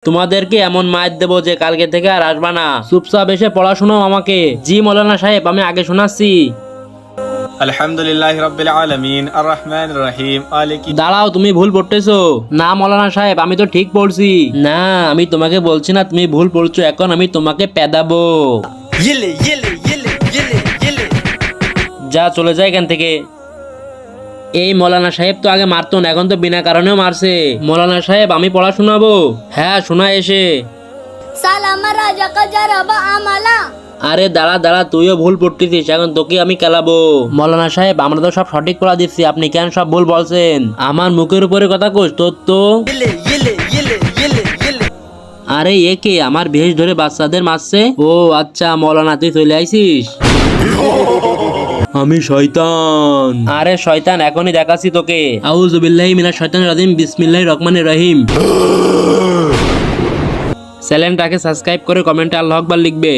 তোমাদেরকে এমন মায়ের দেবো যে কালকে থেকে আর আসবা না। চুপচাপ এসে পড়াশোনাও আমাকে। জি মৌলানা সাহেব, আমি আগে শোনাচ্ছি। আলহামদুলিল্লাহি রাব্বিল আলামিন আর রহমানির রহিম মালিকি। দাঁড়াও, তুমি ভুল পড়তেছো। না মৌলানা সাহেব, আমি তো ঠিক পড়ছি। না, আমি তোমাকে বলছি না তুমি ভুল পড়ছো, এখন আমি তোমাকে পেদাবো। ইলে ইলে ইলে ইলে ইলে। যা, চলে যায় এখান থেকে। এই মৌলানা সাহেব তো আগে মারতো না, এখন তো বিনা কারণেও মারছে। মৌলানা সাহেব, আমি পড়া শোনাবো? হ্যাঁ, শোনা এসে। সালামা রাজা কাজারাবা আমালা। আরে দাঁড়া দাঁড়া, তুইও ভুল পড়তেছিস, এখন তোকে আমি খেলাবো। মৌলানা সাহেব, আমরা তো সব সঠিক পড়া দিচ্ছি, আপনি কেন সব ভুল বলছেন? আমার মুখের উপরে কথা কোস তোর তো। ইলে ইলে ইলে ইলে ইলে। আরে এ কে আমার ভেষ ধরে বাচ্চাদের মারছে? ও আচ্ছা মৌলানা, তুই চলে আইছিস। আমি শয়তান। আরে শয়তান, এখনই দেখাচ্ছি তোকে। আউযু বিল্লাহি মিনাশ শাইতানির রাজিম, বিসমিল্লাহির রহমানির রহিম। চ্যানেলটাকে সাবস্ক্রাইব করে কমেন্টে আল্লাহু আকবার লিখবে।